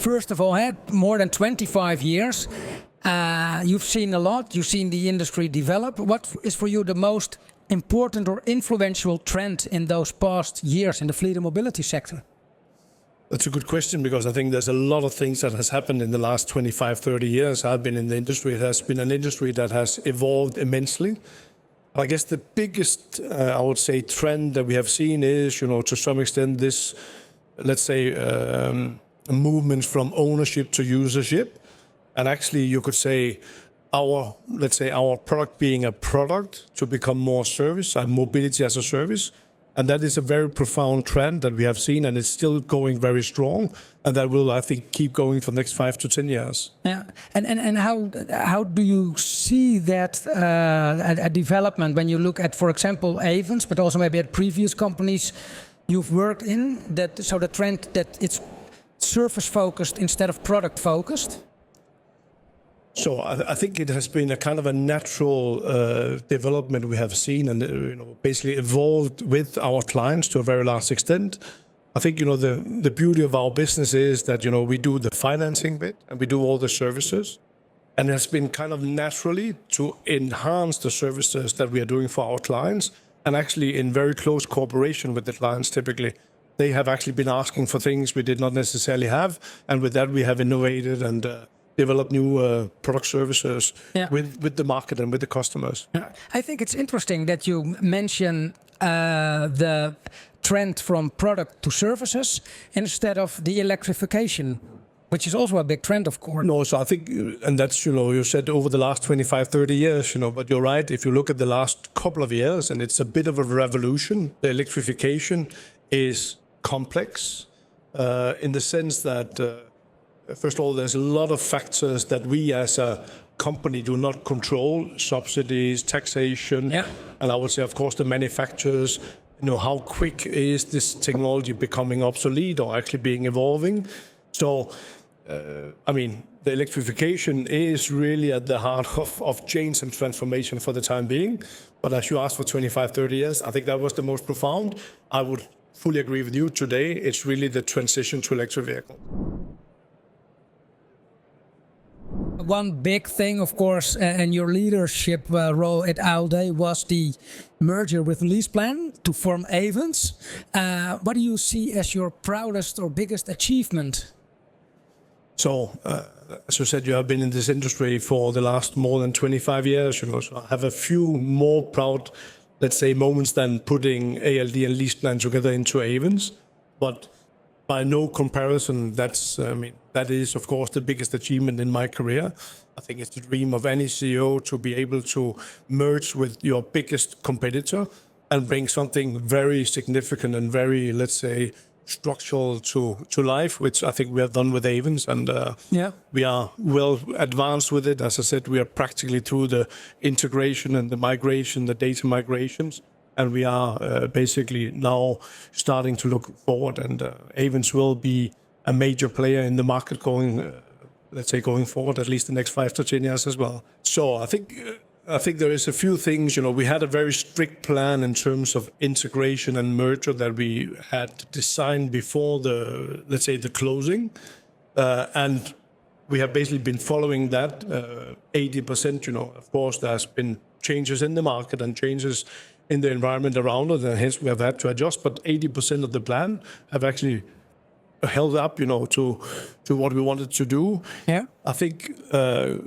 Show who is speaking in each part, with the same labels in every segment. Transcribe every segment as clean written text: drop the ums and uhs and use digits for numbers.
Speaker 1: first of all, had more than 25 years. You've seen a lot. You've seen the industry develop. What is for you the most important or influential trend in those past years in the fleet and mobility sector?
Speaker 2: That's a good question, because I think there's a lot of things that has happened in the last 25, 30 years. I've been in the industry. It has been an industry that has evolved immensely. I guess the biggest, I would say, trend that we have seen is, to some extent, this, let's say, movement from ownership to usership. And actually, you could say our product being a product to become more service and mobility as a service. And that is a very profound trend that we have seen, and it's still going very strong. And that will, I think, keep going for the next 5 to 10 years.
Speaker 1: Yeah, and how do you see that a development when you look at, for example, Ayvens, but also maybe at previous companies you've worked in? So the trend that it's service focused instead of product focused.
Speaker 2: So I think it has been a kind of a natural development we have seen, and basically evolved with our clients to a very large extent. I think the beauty of our business is that we do the financing bit and we do all the services, and it has been kind of naturally to enhance the services that we are doing for our clients, and actually in very close cooperation with the clients. Typically, they have actually been asking for things we did not necessarily have, and with that we have innovated and develop new product services with the market and with the customers.
Speaker 1: Yeah. I think it's interesting that you mention the trend from product to services instead of the electrification, which is also a big trend, of course.
Speaker 2: No, so I think, and that's, you said over the last 25, 30 years, but you're right. If you look at the last couple of years, and it's a bit of a revolution, the electrification is complex in the sense that first of all, there's a lot of factors that we as a company do not control: subsidies, taxation, and I would say, of course, the manufacturers. How quick is this technology becoming obsolete or actually being evolving? So, the electrification is really at the heart of change and transformation for the time being. But as you asked, for 25, 30 years, I think that was the most profound. I would fully agree with you today. It's really the transition to electric vehicles.
Speaker 1: One big thing, of course, in your leadership role at ALD was the merger with LeasePlan to form Ayvens. What do you see as your proudest or biggest achievement?
Speaker 2: So, as you said, you have been in this industry for the last more than 25 years. So I have a few more proud, let's say, moments than putting ALD and LeasePlan together into Ayvens. But by no comparison, that is, of course, the biggest achievement in my career. I think it's the dream of any CEO to be able to merge with your biggest competitor and bring something very significant and very, let's say, structural to life, which I think we have done with Ayvens, and we are well advanced with it. As I said, we are practically through the integration and the migration, the data migrations. And we are basically now starting to look forward, and Ayvens will be a major player in the market going forward, at least the next 5 to 10 years as well. So I think there is a few things. We had a very strict plan in terms of integration and merger that we had designed before the closing, and we have basically been following that 80%. Of course, there has been changes in the market and changes in the environment around us, and hence we have had to adjust. But 80% of the plan have actually held up, to what we wanted to do.
Speaker 1: Yeah.
Speaker 2: I think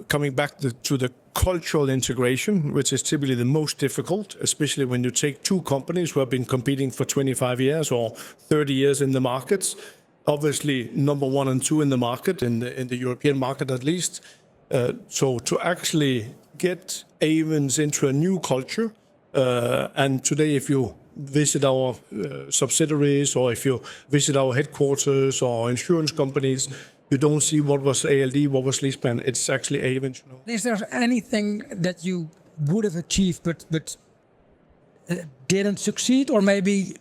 Speaker 2: coming back to the cultural integration, which is typically the most difficult, especially when you take two companies who have been competing for 25 years or 30 years in the markets, obviously number 1 and 2 in the market, in the European market at least. So to actually get Ayvens into a new culture, and today, if you visit our subsidiaries, or if you visit our headquarters or insurance companies, you don't see what was ALD, what was LeasePlan. It's actually Ayvens.
Speaker 1: Is there anything that you would have achieved but didn't succeed, or maybe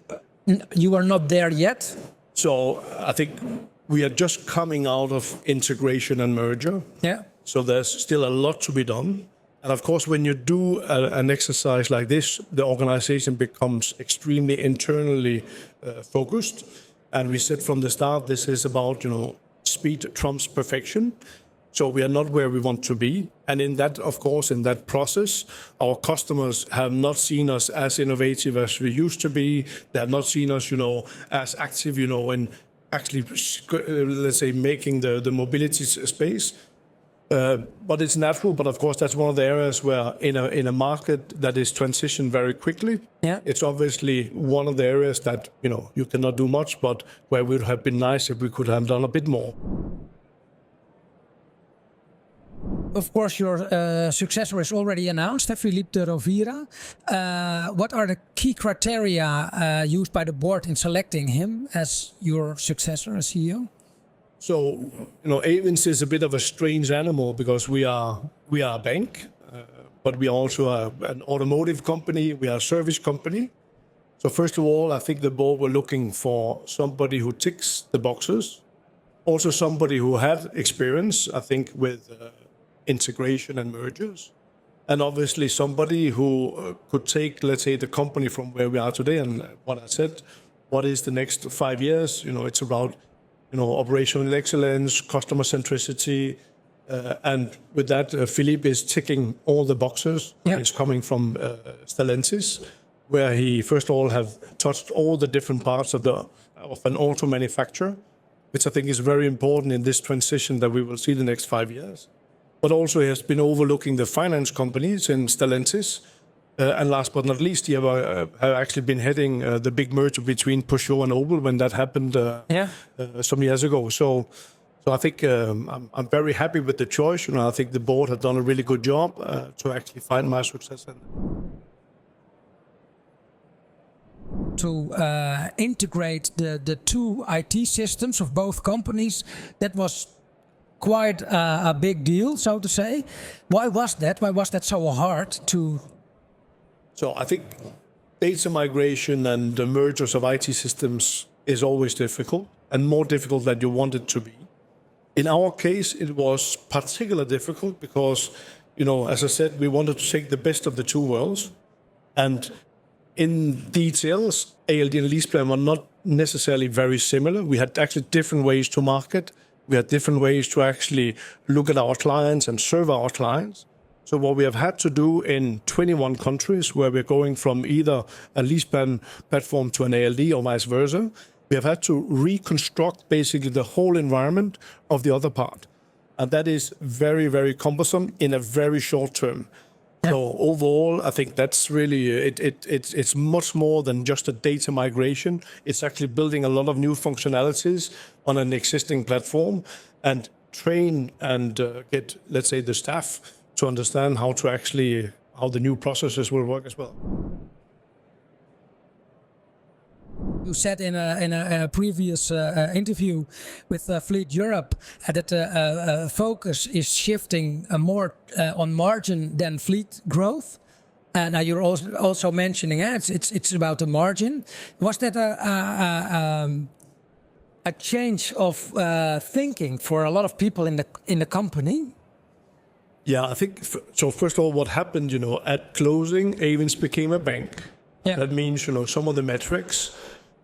Speaker 1: you are not there yet?
Speaker 2: So I think we are just coming out of integration and merger.
Speaker 1: Yeah.
Speaker 2: So there's still a lot to be done. And of course, when you do an exercise like this, the organization becomes extremely internally focused. And we said from the start, this is about, speed trumps perfection. So we are not where we want to be. And in that, of course, in that process, our customers have not seen us as innovative as we used to be. They have not seen us, as active, in actually, let's say, making the mobility space. But it's natural. But of course, that's one of the areas where in a market that is transitioned very quickly, it's obviously one of the areas that, you cannot do much, but where it would have been nice if we could have done a bit more.
Speaker 1: Of course, your successor is already announced, Philippe de Rovira. What are the key criteria used by the board in selecting him as your successor, as CEO?
Speaker 2: So, Ayvens is a bit of a strange animal because we are a bank, but we are also an automotive company. We are a service company. So first of all, I think the board were looking for somebody who ticks the boxes, also somebody who had experience, I think, with integration and mergers, and obviously somebody who could take, let's say, the company from where we are today. And what I said, what is the next 5 years? It's about, operational excellence, customer centricity, and with that, Philippe is ticking all the boxes. He's coming from Stellantis, where he first of all have touched all the different parts of an auto manufacturer, which I think is very important in this transition that we will see the next 5 years. But also he has been overlooking the finance companies in Stellantis. And last but not least, he have actually been heading the big merger between Peugeot and Opel when that happened some years ago. So I think I'm very happy with the choice. I think the board has done a really good job to actually find my successor.
Speaker 1: To integrate the two IT systems of both companies, that was quite a big deal, so to say. Why was that? Why was that so hard to?
Speaker 2: So I think data migration and the mergers of IT systems is always difficult, and more difficult than you want it to be. In our case, it was particularly difficult because, as I said, we wanted to take the best of the two worlds. And in details, ALD and LeasePlan were not necessarily very similar. We had actually different ways to market. We had different ways to actually look at our clients and serve our clients. So what we have had to do in 21 countries, where we're going from either a LeasePlan platform to an ALD or vice versa, we have had to reconstruct basically the whole environment of the other part. And that is very, very cumbersome in a very short term. So overall, I think that's really, it's much more than just a data migration. It's actually building a lot of new functionalities on an existing platform and train and get, let's say, the staff to understand how the new processes will work as well.
Speaker 1: You said in a previous interview with Fleet Europe that focus is shifting more on margin than fleet growth. Now you're also mentioning it's about the margin. Was that a change of thinking for a lot of people in the company?
Speaker 2: Yeah, I think so. First of all, what happened, at closing, Ayvens became a bank. That means, some of the metrics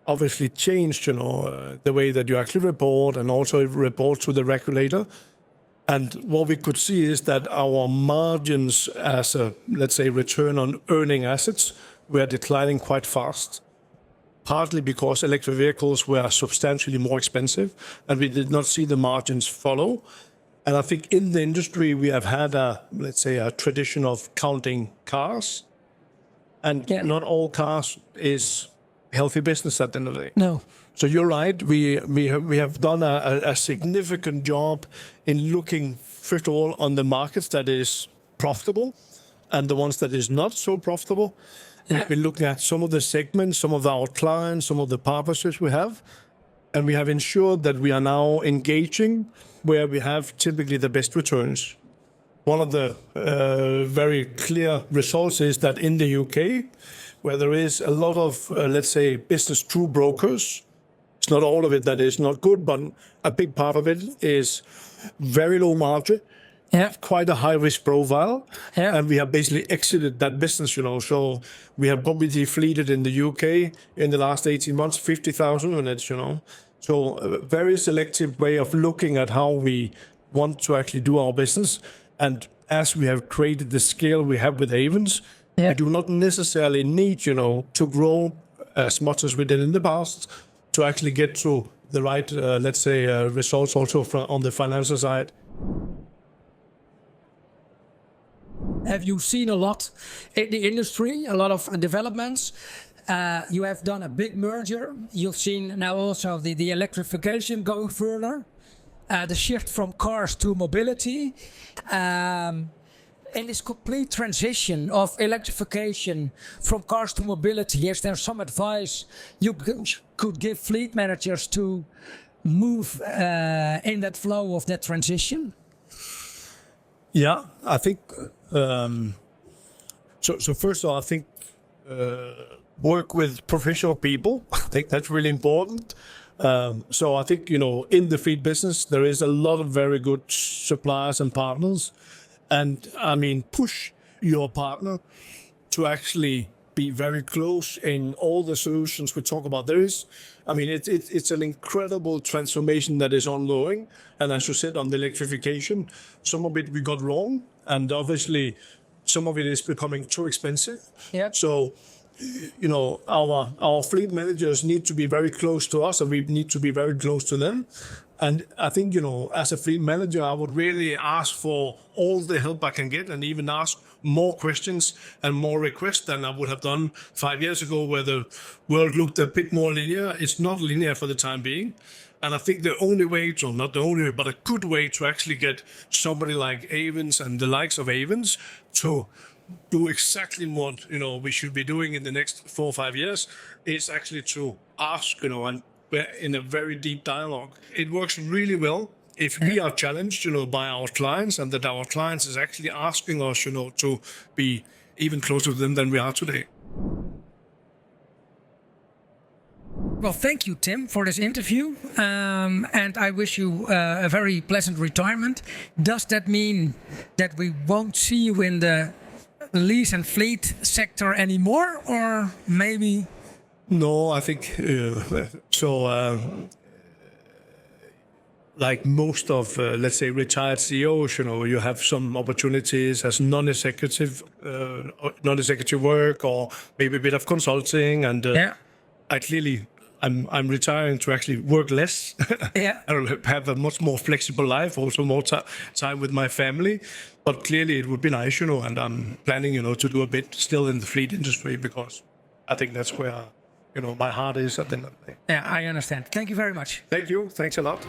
Speaker 2: obviously changed, the way that you actually report and also report to the regulator. And what we could see is that our margins as a, let's say, return on earning assets were declining quite fast, partly because electric vehicles were substantially more expensive and we did not see the margins follow. And I think in the industry, we have had a tradition of counting cars. And not all cars is healthy business at the end of the day.
Speaker 1: No.
Speaker 2: So you're right. We have done a significant job in looking, first of all, on the markets that is profitable and the ones that is not so profitable. We've been looking at some of the segments, some of our clients, some of the partnerships we have. And we have ensured that we are now engaging where we have typically the best returns. One of the very clear results is that in the UK, where there is a lot of, let's say, business through brokers, it's not all of it that is not good, but a big part of it is very low margin, quite a high risk profile, and we have basically exited that business, So we have probably defleeted in the UK in the last 18 months, 50,000 units, So a very selective way of looking at how we want to actually do our business. And as we have created the scale we have with Ayvens, we do not necessarily need, to grow as much as we did in the past to actually get to the right, results also on the financial side.
Speaker 1: Have you seen a lot in the industry, a lot of developments? You have done a big merger. You've seen now also the electrification going further, the shift from cars to mobility. In this complete transition of electrification from cars to mobility, is there some advice you could give fleet managers to move in that flow of that transition?
Speaker 2: Yeah, I think, so first of all, I think work with professional people. I think that's really important. So I think, in the fleet business, there is a lot of very good suppliers and partners. And I mean, push your partner to actually be very close in all the solutions we talk about. It's an incredible transformation that is ongoing. And as you said, on the electrification, some of it we got wrong. And obviously, some of it is becoming too expensive.
Speaker 1: Yeah.
Speaker 2: So, our fleet managers need to be very close to us, and we need to be very close to them. And I think, as a fleet manager, I would really ask for all the help I can get, and even ask more questions and more requests than I would have done 5 years ago, where the world looked a bit more linear. It's not linear for the time being. And I think the only way to, not the only way, but a good way to actually get somebody like Ayvens and the likes of Ayvens to do exactly what, we should be doing in the next 4 or 5 years is actually to ask, and in a very deep dialogue. It works really well if we are challenged, by our clients, and that our clients is actually asking us, to be even closer to them than we are today.
Speaker 1: Well, thank you, Tim, for this interview. And I wish you a very pleasant retirement. Does that mean that we won't see you in the lease and fleet sector anymore, or maybe?
Speaker 2: No, I think like most of, let's say, retired CEOs, you have some opportunities as non-executive work, or maybe a bit of consulting. And I'm retiring to actually work less.
Speaker 1: Yeah.
Speaker 2: I will have a much more flexible life, also more time with my family. But clearly it would be nice, and I'm planning, to do a bit still in the fleet industry, because I think that's where, my heart is at the end of the day.
Speaker 1: Yeah, I understand. Thank you very much.
Speaker 2: Thank you. Thanks a lot.